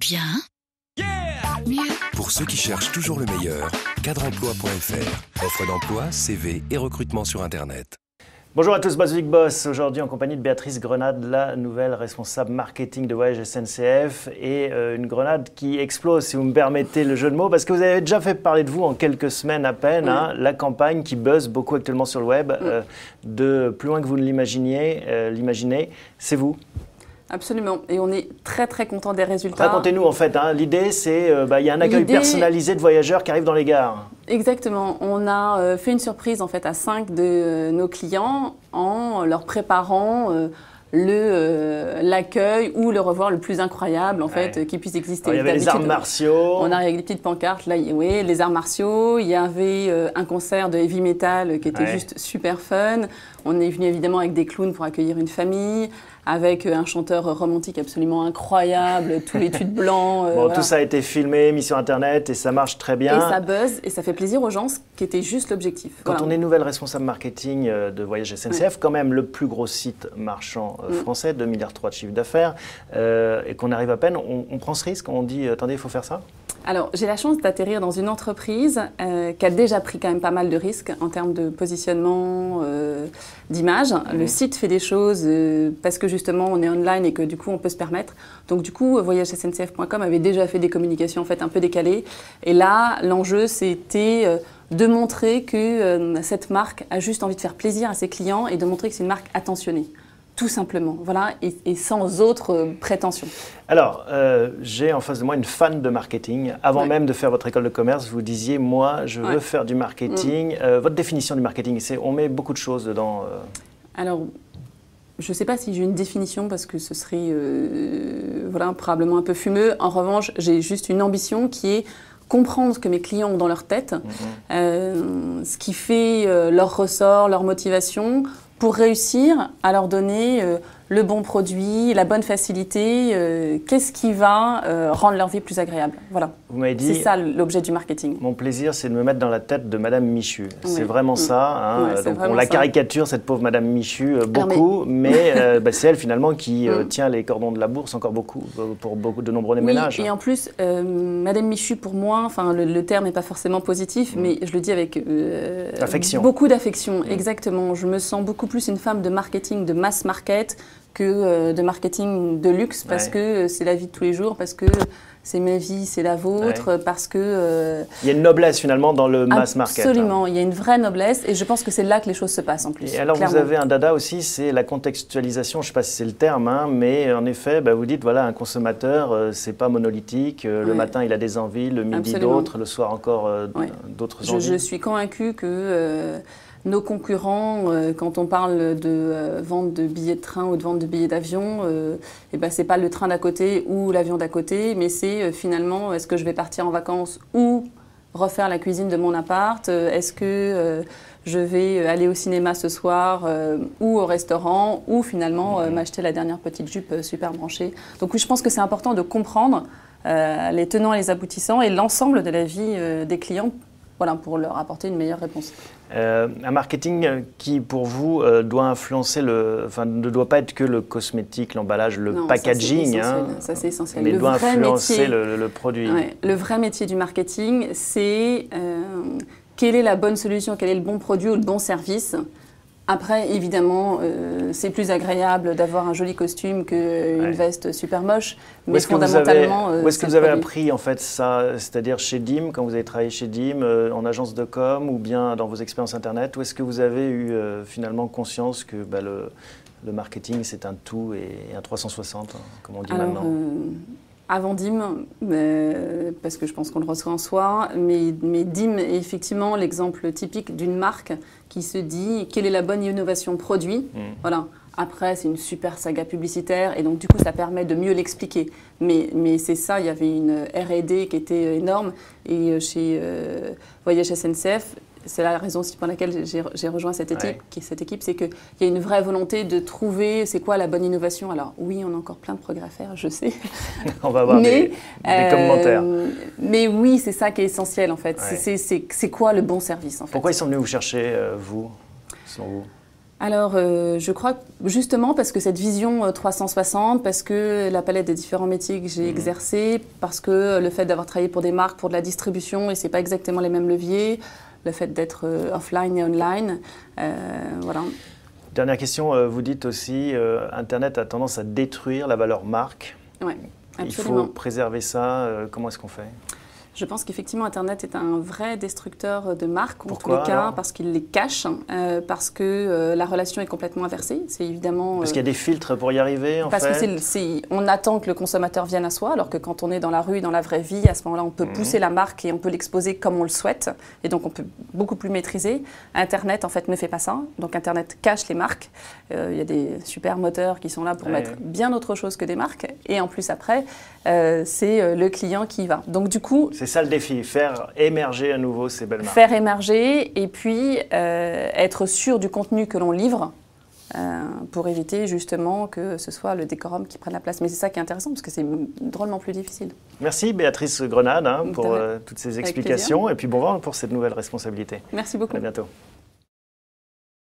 Bien. Mieux. Pour ceux qui cherchent toujours le meilleur, cadreemploi.fr. Offre d'emploi, CV et recrutement sur Internet. Bonjour à tous, Boss Big Boss. Aujourd'hui en compagnie de Béatrice Grenade, la nouvelle responsable marketing de Voyages SNCF. Et une Grenade qui explose, si vous me permettez le jeu de mots, parce que vous avez déjà fait parler de vous en quelques semaines à peine. Hein, la campagne qui buzz beaucoup actuellement sur le web, de plus loin que vous ne l'imaginez, c'est vous. Absolument, et on est très très content des résultats. Racontez-nous en fait, hein. L'idée c'est, y a un accueil personnalisé de voyageurs qui arrivent dans les gares. Exactement, on a fait une surprise en fait à 5 de nos clients en leur préparant l'accueil ou le revoir le plus incroyable en fait qui puisse exister. Alors, il y avait les arts martiaux. On a avec des petites pancartes, là, oui, les arts martiaux. Il y avait un concert de heavy metal qui était juste super fun. On est venu évidemment avec des clowns pour accueillir une famille, avec un chanteur romantique absolument incroyable, tous les tudes blancs. Bon, tout ça a été filmé, mis sur Internet et ça marche très bien. Et ça buzz et ça fait plaisir aux gens, ce qui était juste l'objectif. Quand on est nouvelle responsable marketing de Voyages SNCF, quand même le plus gros site marchand français, 2,3 milliards de chiffre d'affaires, et qu'on arrive à peine, on prend ce risque, on dit attendez, il faut faire ça? Alors, j'ai la chance d'atterrir dans une entreprise qui a déjà pris quand même pas mal de risques en termes de positionnement, d'image. Le site fait des choses parce que justement on est online et que du coup on peut se permettre. Donc du coup, voyagesSNCF.com avait déjà fait des communications en fait un peu décalées. Et là, l'enjeu c'était de montrer que cette marque a juste envie de faire plaisir à ses clients et de montrer que c'est une marque attentionnée. Tout simplement, voilà, et sans autre prétention. Alors, j'ai en face de moi une fan de marketing. Avant même de faire votre école de commerce, vous disiez, moi, je veux faire du marketing. Votre définition du marketing, c'est on met beaucoup de choses dedans. Alors, je ne sais pas si j'ai une définition parce que ce serait probablement un peu fumeux. En revanche, j'ai juste une ambition qui est comprendre ce que mes clients ont dans leur tête, ce qui fait leur ressort, leur motivation, pour réussir à leur donner le bon produit, la bonne facilité, qu'est-ce qui va rendre leur vie plus agréable. Voilà. Vous m'avez dit, c'est ça l'objet du marketing. Mon plaisir, c'est de me mettre dans la tête de Madame Michu. C'est vraiment ça. Hein. Donc vraiment on la ça. caricature, cette pauvre Madame Michu, beaucoup, mais c'est elle finalement qui tient les cordons de la bourse encore beaucoup, pour de nombreux ménages. Et en plus, Madame Michu, pour moi, le terme n'est pas forcément positif, mais je le dis avec affection. Beaucoup d'affection, exactement. Je me sens beaucoup plus une femme de marketing, de mass market, que de marketing de luxe, parce que c'est la vie de tous les jours, parce que c'est ma vie, c'est la vôtre, parce que... il y a une noblesse finalement dans le mass market. Absolument, il y a une vraie noblesse et je pense que c'est là que les choses se passent en plus. Et alors clairement. Vous avez un dada aussi, c'est la contextualisation, je ne sais pas si c'est le terme, hein, mais en effet, vous dites, voilà, un consommateur, c'est pas monolithique, le matin il a des envies, le midi d'autres, le soir encore d'autres envies. Je suis convaincue que... nos concurrents, quand on parle de vente de billets de train ou de vente de billets d'avion, c'est pas le train d'à côté ou l'avion d'à côté, mais c'est finalement est-ce que je vais partir en vacances ou refaire la cuisine de mon appart, est-ce que je vais aller au cinéma ce soir ou au restaurant ou finalement m'acheter la dernière petite jupe super branchée. Donc oui, je pense que c'est important de comprendre les tenants et les aboutissants et l'ensemble de la vie des clients. Voilà, pour leur apporter une meilleure réponse. Un marketing qui, pour vous, doit influencer ne doit pas être que le cosmétique, l'emballage, le packaging. Ça, c'est essentiel. Mais il doit influencer le produit. Le vrai métier du marketing, c'est quelle est la bonne solution, quel est le bon produit ou le bon service. Après, évidemment, c'est plus agréable d'avoir un joli costume qu'une veste super moche, mais fondamentalement... Où est-ce que vous avez appris en fait ça? C'est-à-dire chez DIM, quand vous avez travaillé chez DIM, en agence de com, ou bien dans vos expériences Internet, où est-ce que vous avez eu finalement conscience que le marketing, c'est un tout et un 360, comme on dit maintenant? Avant DIM, parce que je pense qu'on le reçoit en soi, mais DIM est effectivement l'exemple typique d'une marque qui se dit quelle est la bonne innovation produit. Voilà. Après, c'est une super saga publicitaire et donc du coup, ça permet de mieux l'expliquer. Mais c'est ça, il y avait une R&D qui était énorme et chez Voyages SNCF, c'est la raison aussi pour laquelle j'ai rejoint cette équipe, c'est qu'il y a une vraie volonté de trouver c'est quoi la bonne innovation. Alors oui, on a encore plein de progrès à faire, je sais. On va avoir des commentaires. Mais oui, c'est ça qui est essentiel en fait. C'est quoi le bon service en fait. Pourquoi ils sont venus vous chercher, vous, selon vous? Alors, je crois justement parce que cette vision 360, parce que la palette des différents métiers que j'ai exercés, parce que le fait d'avoir travaillé pour des marques, pour de la distribution, et c'est pas exactement les mêmes leviers, le fait d'être offline et online, voilà. Dernière question, vous dites aussi Internet a tendance à détruire la valeur marque. Oui, absolument. Il faut préserver ça. Comment est-ce qu'on fait ? Je pense qu'effectivement, Internet est un vrai destructeur de marques, en tous les cas, alors parce qu'il les cache, parce que la relation est complètement inversée. C'est évidemment... Parce qu'il y a des filtres pour y arriver, en fait. Parce que on attend que le consommateur vienne à soi, alors que quand on est dans la rue, dans la vraie vie, à ce moment-là, on peut pousser la marque et on peut l'exposer comme on le souhaite. Et donc, on peut beaucoup plus maîtriser. Internet, en fait, ne fait pas ça. Donc, Internet cache les marques. Il y a des super moteurs qui sont là pour mettre bien autre chose que des marques. Et en plus, après, c'est le client qui y va. Donc, du coup... C'est ça le défi, faire émerger à nouveau ces belles marques. Faire émerger et puis être sûr du contenu que l'on livre pour éviter justement que ce soit le décorum qui prenne la place. Mais c'est ça qui est intéressant parce que c'est drôlement plus difficile. Merci Béatrice Grenade pour toutes ces explications et puis bon vent pour cette nouvelle responsabilité. Merci beaucoup. À bientôt.